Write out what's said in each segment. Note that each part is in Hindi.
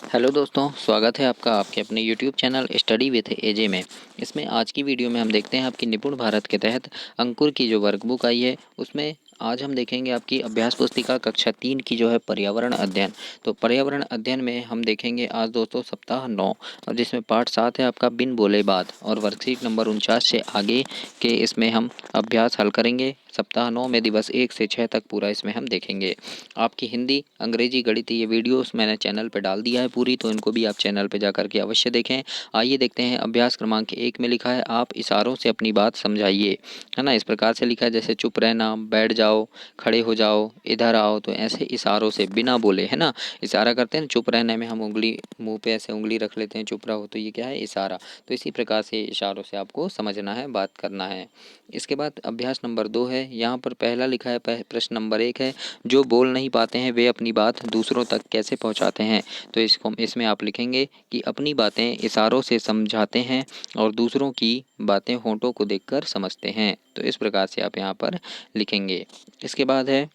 हेलो दोस्तों, स्वागत है आपका आपके अपने यूट्यूब चैनल स्टडी विथ एजे में। इसमें आज की वीडियो में हम देखते हैं आपकी निपुण भारत के तहत अंकुर की जो वर्कबुक आई है उसमें आज हम देखेंगे आपकी अभ्यास पुस्तिका कक्षा 3 की जो है पर्यावरण अध्ययन। तो पर्यावरण अध्ययन में हम देखेंगे आज दोस्तों सप्ताह 9 और जिसमें पाठ 7 है आपका बिन बोले बात और वर्कशीट नंबर 49 से आगे के इसमें हम अभ्यास हल करेंगे। सप्ताह 9 में दिवस 1 से 6 तक पूरा इसमें हम देखेंगे। आपकी हिंदी, अंग्रेजी, गणित ये वीडियोस मैंने चैनल पे डाल दिया है पूरी, तो इनको भी आप चैनल पे जा करके अवश्य देखें। आइए देखते हैं अभ्यास क्रमांक 1 में लिखा है आप इशारों से अपनी बात समझाइए, है ना। इस प्रकार से लिखा है जैसे चुप रहना, बैठ जाओ, खड़े हो जाओ, इधर आओ। तो ऐसे इशारों से बिना बोले, है ना, इशारा करते हैं। चुप रहने में हम उंगली मुंह पे ऐसे उंगली रख लेते हैं, चुप रहो, तो ये क्या है, इशारा। तो इसी प्रकार से इशारों से आपको समझना है, बात करना है। इसके बाद अभ्यास नंबर 2 है। यहाँ पर पहला लिखा है, प्रश्न नंबर 1 है, जो बोल नहीं पाते हैं वे अपनी बात दूसरों तक कैसे पहुंचाते हैं। तो इसमें आप लिखेंगे कि अपनी बातें इशारों से समझाते हैं और दूसरों की बातें होंठों को देखकर समझते हैं। तो इस प्रकार से आप यहाँ पर लिखेंगे। इसके बाद है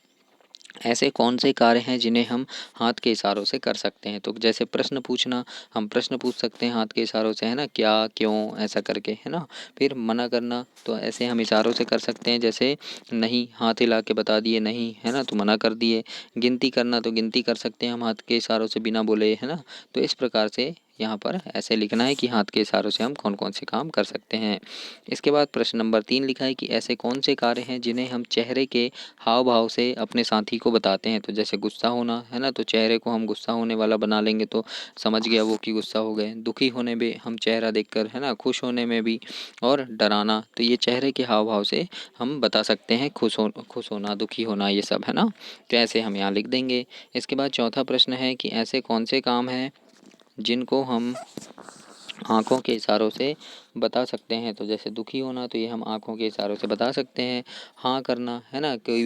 ऐसे कौन से कार्य हैं जिन्हें हम हाथ के इशारों से कर सकते हैं। तो जैसे प्रश्न पूछना, हम प्रश्न पूछ सकते हैं हाथ के इशारों से, है ना, क्या, क्यों, ऐसा करके, है ना। फिर मना करना, तो ऐसे हम इशारों से कर सकते हैं, जैसे नहीं, हाथ हिला के बता दिए नहीं, है ना, तो मना कर दिए। गिनती करना, तो गिनती कर सकते हैं हम हाथ के इशारों से बिना बोले, है ना। तो इस प्रकार से यहाँ पर ऐसे लिखना है कि हाथ के इशारों से हम कौन कौन से काम कर सकते हैं। इसके बाद प्रश्न नंबर 3 लिखा है कि ऐसे कौन से कार्य हैं जिन्हें हम चेहरे के हाव भाव से अपने साथी को बताते हैं। तो जैसे गुस्सा होना, है ना, तो चेहरे को हम गुस्सा होने वाला बना लेंगे तो समझ गया वो कि गुस्सा हो गए। दुखी होने में हम चेहरा देखकर, है ना, खुश होने में भी, और डराना, तो ये चेहरे के हाव भाव से हम बता सकते हैं, खुश होना, दुखी होना, ये सब, है ना। तो ऐसे हम यहाँ लिख देंगे। इसके बाद चौथा प्रश्न है कि ऐसे कौन से काम हैं जिनको हम आँखों के इशारों से बता सकते हैं। तो जैसे दुखी होना, तो ये हम आँखों के इशारों से बता सकते हैं। हाँ करना, है ना, कोई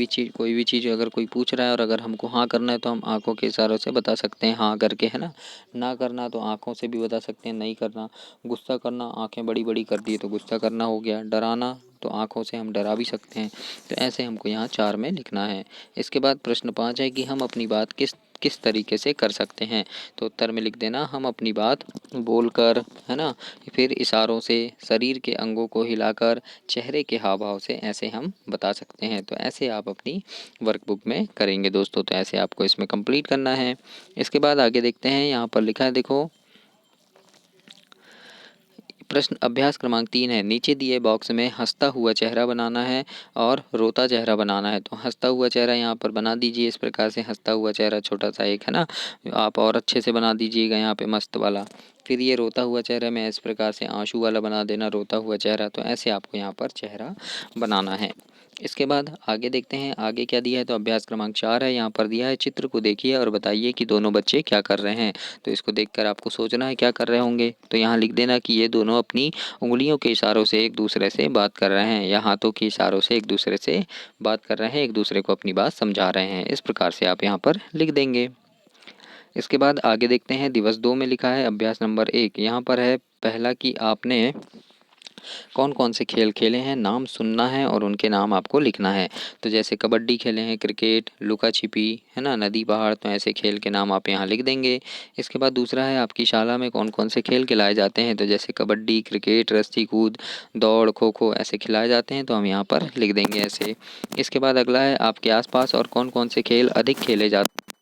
भी चीज़ अगर कोई पूछ रहा है और अगर हमको हाँ करना है तो हम आँखों के इशारों से बता सकते हैं, हाँ करके, है ना। ना करना तो आँखों से भी बता सकते हैं, नहीं करना। गुस्सा करना, आँखें बड़ी बड़ी कर दी तो गुस्सा करना हो गया। डराना, तो आँखों से हम डरा भी सकते हैं। तो ऐसे हमको यहाँ 4 में लिखना है। इसके बाद प्रश्न 5 है कि हम अपनी बात किस किस तरीके से कर सकते हैं। तो उत्तर में लिख देना, हम अपनी बात बोलकर, है ना, फिर इशारों से, शरीर के अंगों को हिलाकर, चेहरे के हाव भाव से ऐसे हम बता सकते हैं। तो ऐसे आप अपनी वर्कबुक में करेंगे दोस्तों। तो ऐसे आपको इसमें कंप्लीट करना है। इसके बाद आगे देखते हैं, यहाँ पर लिखा है, देखो प्रश्न अभ्यास क्रमांक 3 है। नीचे दिए बॉक्स में हंसता हुआ चेहरा बनाना है और रोता चेहरा बनाना है। तो हंसता हुआ चेहरा यहाँ पर बना दीजिए। इस प्रकार से हंसता हुआ चेहरा छोटा सा एक, है ना, आप और अच्छे से बना दीजिएगा यहाँ पे मस्त वाला। फिर ये रोता हुआ चेहरा में इस प्रकार से आंसू वाला बना देना, रोता हुआ चेहरा। तो ऐसे आपको यहाँ पर चेहरा बनाना है। इसके बाद आगे देखते हैं, आगे क्या दिया है। तो अभ्यास क्रमांक 4 है। यहाँ पर दिया है, चित्र को देखिए और बताइए कि दोनों बच्चे क्या कर रहे हैं। तो इसको देखकर आपको सोचना है क्या कर रहे होंगे। तो यहाँ लिख देना कि ये दोनों अपनी उंगलियों के इशारों से एक दूसरे से बात कर रहे हैं, या हाथों के इशारों से एक दूसरे से बात कर रहे हैं, एक दूसरे को अपनी बात समझा रहे हैं। इस प्रकार से आप यहाँ पर लिख देंगे। इसके बाद आगे देखते हैं, दिवस 2 में लिखा है अभ्यास नंबर 1। यहाँ पर है पहला कि आपने कौन कौन से खेल खेले हैं, नाम सुनना है और उनके नाम आपको लिखना है। तो जैसे कबड्डी खेले हैं, क्रिकेट, लुका छिपी, है ना, नदी पहाड़, तो ऐसे खेल के नाम आप यहाँ लिख देंगे। इसके बाद दूसरा है आपकी शाला में कौन कौन से खेल खिलाए जाते हैं। तो जैसे कबड्डी, क्रिकेट, रस्सी कूद, दौड़, खो खो ऐसे खिलाए जाते हैं, तो हम यहाँ पर लिख देंगे ऐसे। इसके बाद अगला है आपके आसपास और कौन कौन से खेल अधिक खेले जाते हैं।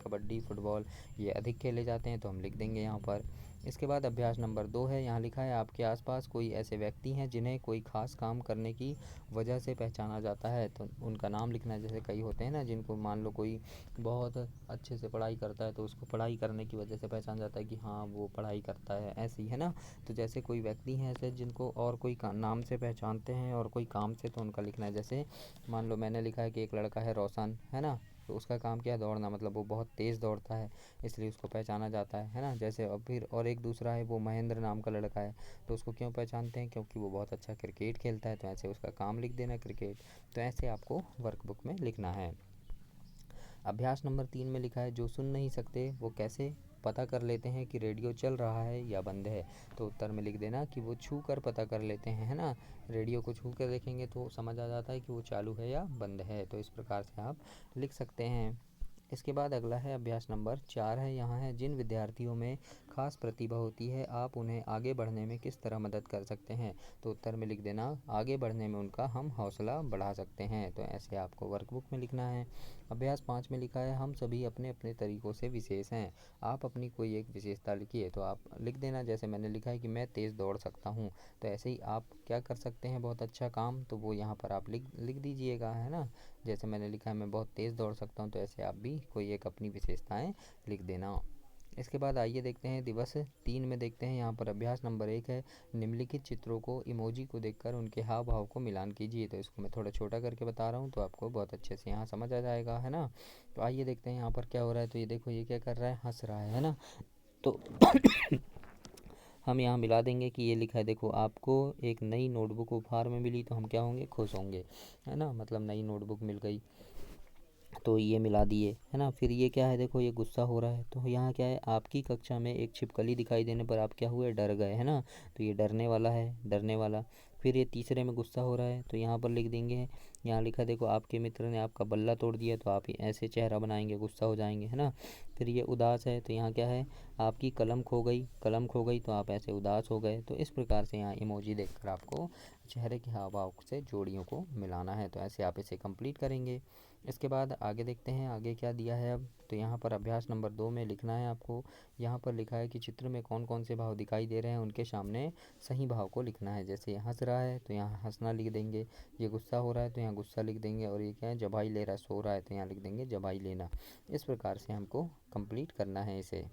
कबड्डी, फुटबॉल ये अधिक खेले जाते हैं, तो हम लिख देंगे यहाँ पर। इसके बाद अभ्यास नंबर 2 है। यहाँ लिखा है आपके आसपास कोई ऐसे व्यक्ति हैं जिन्हें कोई खास काम करने की वजह से पहचाना जाता है। तो उनका नाम लिखना है। जैसे कई होते हैं ना, जिनको मान लो कोई बहुत अच्छे से पढ़ाई करता है तो उसको पढ़ाई करने की वजह से पहचाना जाता है कि हाँ वो पढ़ाई करता है, ऐसी, है ना। तो जैसे कोई व्यक्ति हैं ऐसे जिनको और कोई नाम से पहचानते हैं और कोई काम से, तो उनका लिखना है। जैसे मान लो मैंने लिखा है कि एक लड़का है रोशन, है ना, तो उसका काम क्या है, दौड़ना, मतलब वो बहुत तेज़ दौड़ता है, इसलिए उसको पहचाना जाता है ना। जैसे अब फिर और एक दूसरा है, वो महेंद्र नाम का लड़का है, तो उसको क्यों पहचानते हैं, क्योंकि वो बहुत अच्छा क्रिकेट खेलता है, तो ऐसे उसका काम लिख देना क्रिकेट। तो ऐसे आपको वर्कबुक में लिखना है। अभ्यास नंबर 3 में लिखा है, जो सुन नहीं सकते वो कैसे पता कर लेते हैं कि रेडियो चल रहा है या बंद है। तो उत्तर में लिख देना कि वो छू कर पता कर लेते हैं, है ना। रेडियो को छू कर देखेंगे तो समझ आ जाता है कि वो चालू है या बंद है। तो इस प्रकार से आप लिख सकते हैं। इसके बाद अगला है अभ्यास नंबर 4 है, यहाँ है जिन विद्यार्थियों में खास प्रतिभा होती है आप उन्हें आगे बढ़ने में किस तरह मदद कर सकते हैं। तो उत्तर में लिख देना आगे बढ़ने में उनका हम हौसला बढ़ा सकते हैं। तो ऐसे आपको वर्कबुक में लिखना है। अभ्यास 5 में लिखा है हम सभी अपने अपने तरीक़ों से विशेष हैं। आप अपनी कोई एक विशेषता लिखिए। तो आप लिख देना जैसे मैंने लिखा है कि मैं तेज़ दौड़ सकता हूँ। तो ऐसे ही आप क्या कर सकते हैं बहुत अच्छा काम, तो वो यहाँ पर आप लिख दीजिएगा, है ना। जैसे मैंने लिखा है मैं बहुत तेज़ दौड़ सकता हूँ, तो ऐसे आप भी कोई एक अपनी विशेषताएं लिख देना। इसके बाद आइए देखते हैं दिवस 3 में देखते हैं यहाँ पर अभ्यास नंबर 1 है निम्नलिखित चित्रों को इमोजी को देखकर उनके हाव भाव को मिलान कीजिए। तो इसको मैं थोड़ा छोटा करके बता रहा हूँ तो आपको बहुत अच्छे से यहाँ समझ आ जाएगा, है ना। तो आइए देखते हैं यहाँ पर क्या हो रहा है। तो ये देखो ये क्या कर रहा है, हंस रहा है ना। तो हम यहाँ मिला देंगे कि ये लिखा है देखो आपको एक नई नोटबुक उपहार में मिली तो हम क्या होंगे, खुश होंगे, है ना। मतलब नई नोटबुक मिल गई तो ये मिला दिए, है ना। फिर ये क्या है देखो ये गुस्सा हो रहा है तो यहाँ क्या है आपकी कक्षा में एक छिपकली दिखाई देने पर आप क्या हुए, डर गए, है ना। तो ये डरने वाला है, डरने वाला। फिर ये तीसरे में गुस्सा हो रहा है तो यहाँ पर लिख देंगे, यहाँ लिखा देखो आपके मित्र ने आपका बल्ला तोड़ दिया तो आप ऐसे चेहरा बनाएंगे, गुस्सा हो जाएंगे, है ना। फिर ये उदास है तो यहाँ क्या है आपकी कलम खो गई, कलम खो गई तो आप ऐसे उदास हो गए। तो इस प्रकार से यहाँ इमोजी देखकर आपको चेहरे के हाव भाव से जोड़ियों को मिलाना है। तो ऐसे आप इसे कंप्लीट करेंगे। इसके बाद आगे देखते हैं आगे क्या दिया है अब। तो यहाँ पर अभ्यास नंबर 2 में लिखना है आपको। यहाँ पर लिखा है कि चित्र में कौन कौन से भाव दिखाई दे रहे हैं उनके सामने सही भाव को लिखना है। जैसे ये हंस रहा है तो यहाँ हंसना लिख देंगे, ये गुस्सा हो रहा है तो यहाँ गुस्सा लिख देंगे, और ये क्या है जबाई ले रहा है, सो रहा है तो यहाँ लिख देंगे जबाई लेना। इस प्रकार से हमको कंप्लीट करना है इसे।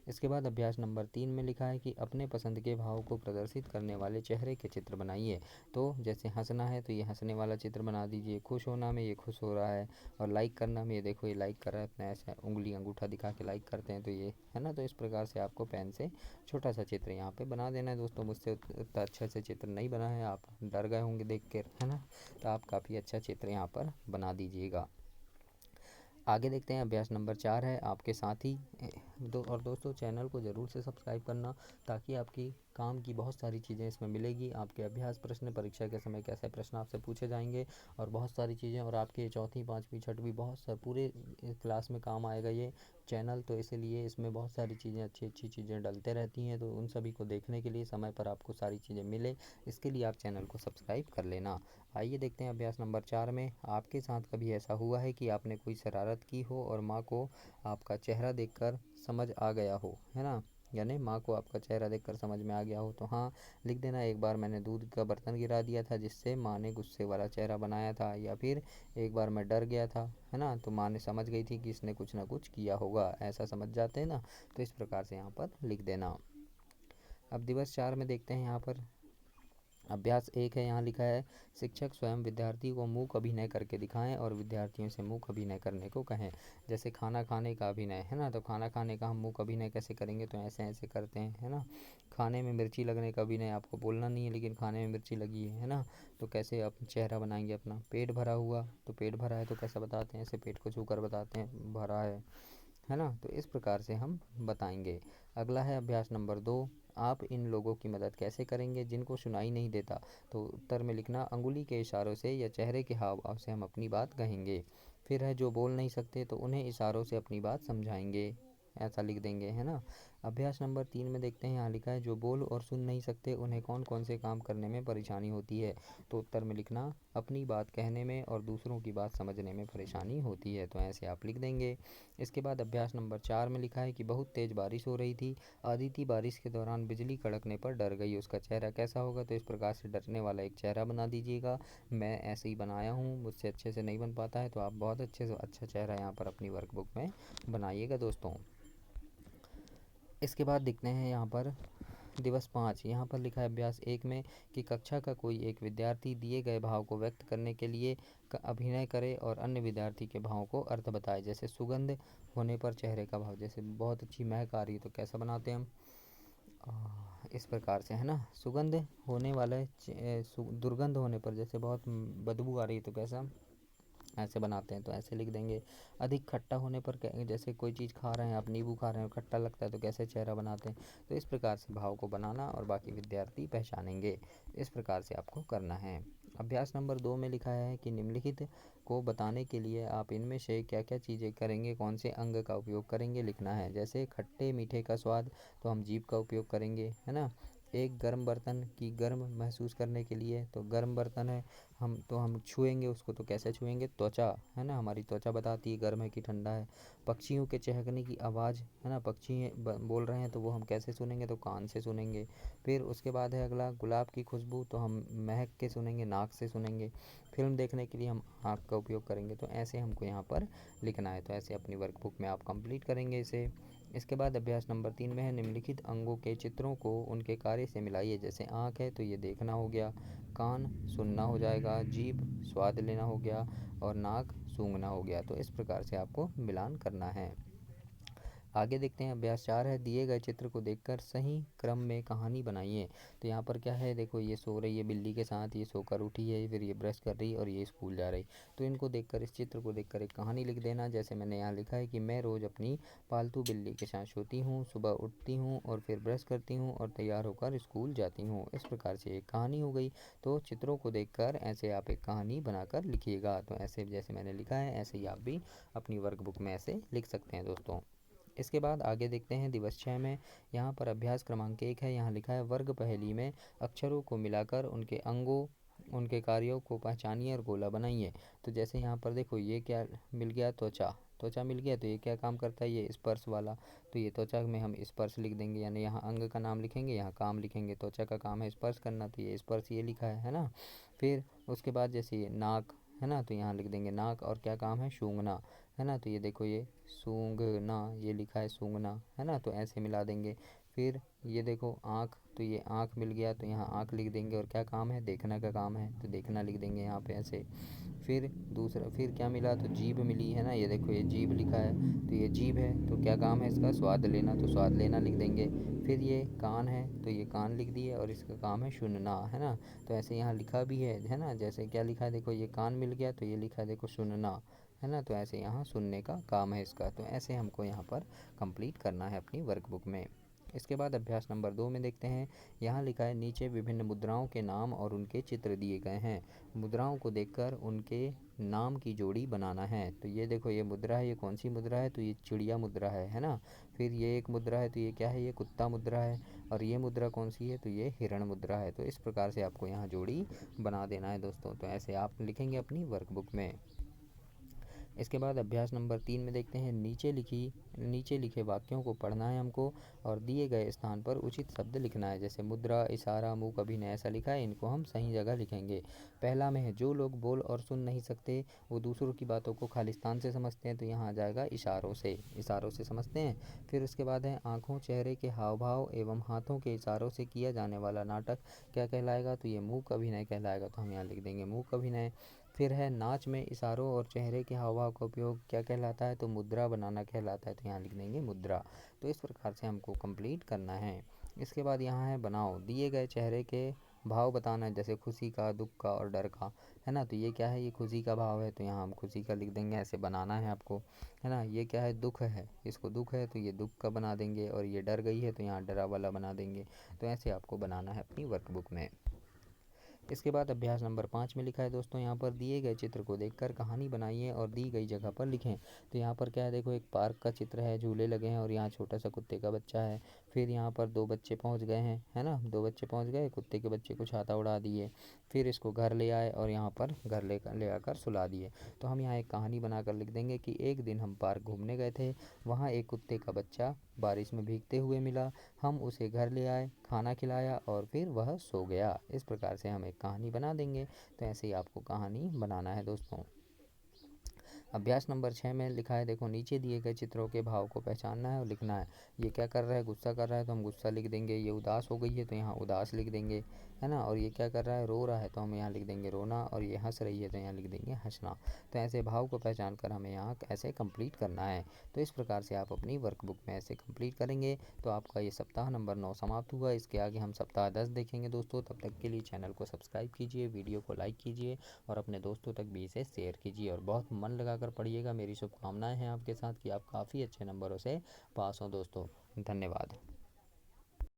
इसके बाद अभ्यास नंबर 3 में लिखा है कि अपने पसंद के भाव को प्रदर्शित करने वाले चेहरे के चित्र बनाइए। तो जैसे हंसना है तो ये हंसने वाला चित्र बना दीजिए, खुश होना में ये खुश हो रहा है, और लाइक करना में ये देखो ये लाइक कर रहा है, अपना ऐसा उंगली अंगूठा दिखा के लाइक करते हैं तो ये, है ना। तो इस प्रकार से आपको पेन से छोटा सा चित्र यहाँ पे बना देना है। दोस्तों मुझसे उतना अच्छा से चित्र नहीं बना है, आप डर गए होंगे देख कर, है ना। तो आप काफ़ी अच्छा चित्र यहाँ पर बना दीजिएगा। आगे देखते हैं अभ्यास नंबर 4 है आपके साथी दोस्तों चैनल को ज़रूर से सब्सक्राइब करना ताकि आपकी काम की बहुत सारी चीज़ें इसमें मिलेगी। आपके अभ्यास प्रश्न परीक्षा के समय कैसे प्रश्न आपसे पूछे जाएंगे और बहुत सारी चीज़ें, और आपके चौथी पाँचवीं छठवीं बहुत सारे पूरे क्लास में काम आएगा ये चैनल। तो इसीलिए इसमें बहुत सारी चीज़ें अच्छी अच्छी चीज़ें डलते रहती हैं, तो उन सभी को देखने के लिए समय पर आपको सारी चीज़ें मिले इसके लिए आप चैनल को सब्सक्राइब कर लेना। आइए देखते हैं अभ्यास नंबर 4 में आपके साथ कभी ऐसा हुआ है कि आपने कोई शरारत की हो और माँ को आपका चेहरा देखकर समझ आ गया हो, है ना। यानी माँ को आपका चेहरा देखकर समझ में आ गया हो। तो हाँ लिख देना एक बार मैंने दूध का बर्तन गिरा दिया था जिससे माँ ने गुस्से वाला चेहरा बनाया था, या फिर एक बार मैं डर गया था, है ना, तो माँ ने समझ गई थी कि इसने कुछ ना कुछ किया होगा, ऐसा समझ जाते हैं ना। तो इस प्रकार से यहाँ पर लिख देना। अब दिवस 4 में देखते हैं यहाँ पर अभ्यास 1 है, यहाँ लिखा है शिक्षक स्वयं विद्यार्थी को मूक अभिनय करके दिखाएं और विद्यार्थियों से मूक अभिनय करने को कहें। जैसे खाना खाने का अभिनय, है ना, तो खाना खाने का हम मूक अभिनय कैसे करेंगे, तो ऐसे ऐसे करते हैं, है ना। खाने में मिर्ची लगने का अभिनय आपको बोलना नहीं है लेकिन खाने में मिर्ची लगी है ना। तो कैसे आप चेहरा बनाएंगे अपना। पेट भरा हुआ, तो पेट भरा है तो कैसे बताते हैं, ऐसे पेट को छू कर बताते हैं भरा है ना। तो इस प्रकार से हम बताएंगे। अगला है अभ्यास नंबर 2 आप इन लोगों की मदद कैसे करेंगे जिनको सुनाई नहीं देता। तो उत्तर में लिखना अंगुली के इशारों से या चेहरे के हाव भाव से हम अपनी बात कहेंगे। फिर है जो बोल नहीं सकते तो उन्हें इशारों से अपनी बात समझाएंगे, ऐसा लिख देंगे, है ना। अभ्यास नंबर 3 में देखते हैं यहाँ लिखा है जो बोल और सुन नहीं सकते उन्हें कौन कौन से काम करने में परेशानी होती है। तो उत्तर में लिखना अपनी बात कहने में और दूसरों की बात समझने में परेशानी होती है। तो ऐसे आप लिख देंगे। इसके बाद अभ्यास नंबर 4 में लिखा है कि बहुत तेज़ बारिश हो रही थी, अदिति बारिश के दौरान बिजली कड़कने पर डर गई, उसका चेहरा कैसा होगा। तो इस प्रकार से डरने वाला एक चेहरा बना दीजिएगा। मैं ऐसे ही बनाया हूँ, मुझसे अच्छे से नहीं बन पाता है तो आप बहुत अच्छे से अच्छा चेहरा यहाँ पर अपनी वर्कबुक में बनाइएगा दोस्तों। इसके बाद देखते हैं यहाँ पर दिवस 5 यहाँ पर लिखा है अभ्यास 1 में कि कक्षा का कोई एक विद्यार्थी दिए गए भाव को व्यक्त करने के लिए अभिनय करे और अन्य विद्यार्थी के भाव को अर्थ बताए। जैसे सुगंध होने पर चेहरे का भाव, जैसे बहुत अच्छी महक आ रही है तो कैसा बनाते हैं हम, इस प्रकार से, है ना। सुगंध होने वाला दुर्गंध होने पर, जैसे बहुत बदबू आ रही है तो कैसा ऐसे बनाते हैं, तो ऐसे लिख देंगे। अधिक खट्टा होने पर जैसे कोई चीज़ खा रहे हैं आप, नींबू खा रहे हैं और खट्टा लगता है तो कैसे चेहरा बनाते हैं। तो इस प्रकार से भाव को बनाना और बाकी विद्यार्थी पहचानेंगे। इस प्रकार से आपको करना है। अभ्यास नंबर 2 में लिखा है कि निम्नलिखित को बताने के लिए आप इनमें से क्या क्या चीज़ें करेंगे, कौन से अंग का उपयोग करेंगे, लिखना है। जैसे खट्टे मीठे का स्वाद, तो हम जीभ का उपयोग करेंगे, है ना। एक गर्म बर्तन की गर्म महसूस करने के लिए, तो गर्म बर्तन है हम छुएंगे उसको, तो कैसे छुएंगे, त्वचा, है ना, हमारी त्वचा बताती है गर्म है कि ठंडा है। पक्षियों के चहकने की आवाज़, है ना, पक्षी बोल रहे हैं तो वो हम कैसे सुनेंगे, तो कान से सुनेंगे। फिर उसके बाद है अगला गुलाब की खुशबू, तो हम महक के सुनेंगे, नाक से सुनेंगे। फिल्म देखने के लिए हम आँख का उपयोग करेंगे। तो ऐसे हमको यहाँ पर लिखना है। तो ऐसे अपनी वर्कबुक में आप कंप्लीट करेंगे इसे। इसके बाद अभ्यास नंबर 3 में है निम्नलिखित अंगों के चित्रों को उनके कार्य से मिलाइए। जैसे आँख है तो ये देखना हो गया, कान सुनना हो जाएगा, जीभ स्वाद लेना हो गया और नाक सूंघना हो गया। तो इस प्रकार से आपको मिलान करना है। आगे देखते हैं अभ्यास 4 है, दिए गए चित्र को देखकर सही क्रम में कहानी बनाइए। तो यहाँ पर क्या है, देखो ये सो रही है बिल्ली के साथ, ये सोकर उठी है, फिर ये ब्रश कर रही है और ये स्कूल जा रही। तो इनको देखकर, इस चित्र को देखकर एक कहानी लिख देना। जैसे मैंने यहाँ लिखा है कि मैं रोज़ अपनी पालतू बिल्ली के साथ सोती हूँ, सुबह उठती हूँ और फिर ब्रश करती हूँ और तैयार होकर स्कूल जाती हूँ। इस प्रकार से एक कहानी हो गई। तो चित्रों को देखकर ऐसे आप एक कहानी बनाकर लिखिएगा। तो ऐसे जैसे मैंने लिखा है ऐसे ही आप भी अपनी वर्कबुक में ऐसे लिख सकते हैं दोस्तों। इसके बाद आगे देखते हैं दिवस 6 में। यहाँ पर अभ्यास क्रमांक 1 है, यहाँ लिखा है वर्ग पहेली में अक्षरों को मिलाकर उनके अंगों, उनके कार्यों को पहचानिए और गोला बनाइए। तो जैसे यहाँ पर देखो ये क्या मिल गया, त्वचा, त्वचा मिल गया। तो ये क्या काम करता है, ये स्पर्श वाला। तो ये त्वचा में हम स्पर्श लिख देंगे, यानी यहाँ अंग का नाम लिखेंगे, यहाँ काम लिखेंगे। त्वचा का काम है स्पर्श करना, तो ये स्पर्श ये लिखा है ना। फिर उसके बाद जैसे ये नाक है ना, तो यहाँ लिख देंगे नाक, और क्या काम है, सूंघना, है ना। तो ये देखो ये सूंघना, ये लिखा है सूंघना, है ना। तो ऐसे मिला देंगे। फिर ये देखो आँख, तो ये आँख मिल गया, तो यहाँ आँख लिख देंगे, और क्या काम है, देखना का काम है, तो देखना लिख देंगे यहाँ पे ऐसे। फिर दूसरा, फिर क्या मिला, तो जीभ मिली, है ना। ये देखो ये जीभ लिखा है, तो ये जीभ है, तो क्या काम है इसका, स्वाद लेना, तो स्वाद लेना लिख देंगे। फिर ये कान है, तो ये कान लिख दिए, और इसका काम है सुनना, है ना। तो ऐसे यहाँ लिखा भी है ना। जैसे क्या लिखा है, देखो ये कान मिल गया, तो ये लिखा है देखो सुनना, है ना। तो ऐसे यहाँ सुनने का काम है इसका। तो ऐसे हमको यहाँ पर कंप्लीट करना है अपनी वर्कबुक में। इसके बाद अभ्यास नंबर 2 में देखते हैं। यहाँ लिखा है नीचे विभिन्न मुद्राओं के नाम और उनके चित्र दिए गए हैं। मुद्राओं को देखकर उनके नाम की जोड़ी बनाना है। तो ये देखो ये मुद्रा है, ये कौन सी मुद्रा है, तो ये चिड़िया मुद्रा है ना। फिर ये एक मुद्रा है, तो ये क्या है, ये कुत्ता मुद्रा है। और ये मुद्रा कौन सी है, तो ये हिरण मुद्रा है। तो इस प्रकार से आपको यहाँ जोड़ी बना देना है दोस्तों। तो ऐसे आप लिखेंगे अपनी वर्कबुक में। इसके बाद अभ्यास नंबर 3 में देखते हैं नीचे लिखे वाक्यों को पढ़ना है हमको, और दिए गए स्थान पर उचित शब्द लिखना है। जैसे मुद्रा, इशारा, मूक अभिनय ऐसा लिखा है, इनको हम सही जगह लिखेंगे। पहला में है जो लोग बोल और सुन नहीं सकते, वो दूसरों की बातों को खालिस्तान से समझते हैं। तो यहाँ आ जाएगा इशारों से समझते हैं। फिर उसके बाद है आँखों, चेहरे के हाव भाव एवं हाथों के इशारों से किया जाने वाला नाटक क्या कहलाएगा, तो ये मूक अभिनय कहलाएगा। तो हम यहाँ लिख देंगे मूक अभिनय। फिर है नाच में इशारों और चेहरे के हाव भाव का उपयोग क्या कहलाता है, तो मुद्रा बनाना कहलाता है। तो यहाँ लिख देंगे मुद्रा। तो इस प्रकार से हमको कंप्लीट करना है। इसके बाद यहाँ है बनाओ, दिए गए चेहरे के भाव बताना है। जैसे खुशी का, दुख का और डर का, है ना। तो ये क्या है, ये खुशी का भाव है, तो यहाँ हम खुशी का लिख देंगे, ऐसे बनाना है आपको, है ना। ये क्या है, दुख है, इसको दुख है, तो ये दुख का बना देंगे। और ये डर गई है, तो यहाँ डरा वाला बना देंगे। तो ऐसे आपको बनाना है अपनी वर्कबुक में। इसके बाद अभ्यास नंबर 5 में लिखा है दोस्तों, यहाँ पर दिए गए चित्र को देखकर कहानी बनाइए और दी गई जगह पर लिखें। तो यहाँ पर क्या है, देखो एक पार्क का चित्र है, झूले लगे हैं और यहाँ छोटा सा कुत्ते का बच्चा है। फिर यहाँ पर 2 बच्चे पहुँच गए हैं, है ना, 2 बच्चे पहुँच गए, कुत्ते के बच्चे को छाता उड़ा दिए। फिर इसको घर ले आए और यहाँ पर घर ले आकर सुला दिए। तो हम यहाँ एक कहानी बनाकर लिख देंगे कि एक दिन हम पार्क घूमने गए थे, वहाँ एक कुत्ते का बच्चा बारिश में भीगते हुए मिला। हम उसे घर ले आए, खाना खिलाया और फिर वह सो गया। इस प्रकार से हम एक कहानी बना देंगे। तो ऐसे ही आपको कहानी बनाना है दोस्तों। अभ्यास नंबर 6 में लिखा है, देखो नीचे दिए गए चित्रों के भाव को पहचानना है और लिखना है। ये क्या कर रहा है, गुस्सा कर रहा है, तो हम गुस्सा लिख देंगे। ये उदास हो गई है, तो यहाँ उदास लिख देंगे, है ना। और ये क्या कर रहा है, रो रहा है, तो हम यहाँ लिख देंगे रोना। और ये हंस रही है, तो यहाँ लिख देंगे हंसना। तो ऐसे भाव को पहचान कर हमें यहाँ ऐसे कंप्लीट करना है। तो इस प्रकार से आप अपनी वर्कबुक में ऐसे कंप्लीट करेंगे तो आपका ये सप्ताह नंबर 9 समाप्त हुआ। इसके आगे हम सप्ताह 10 देखेंगे दोस्तों। तब तक के लिए चैनल को सब्सक्राइब कीजिए, वीडियो को लाइक कीजिए और अपने दोस्तों तक भी इसे शेयर कीजिए। और बहुत मन लगाकर पढ़िएगा। मेरी शुभकामनाएं हैं आपके साथ कि आप काफ़ी अच्छे नंबरों से पास हों दोस्तों। धन्यवाद।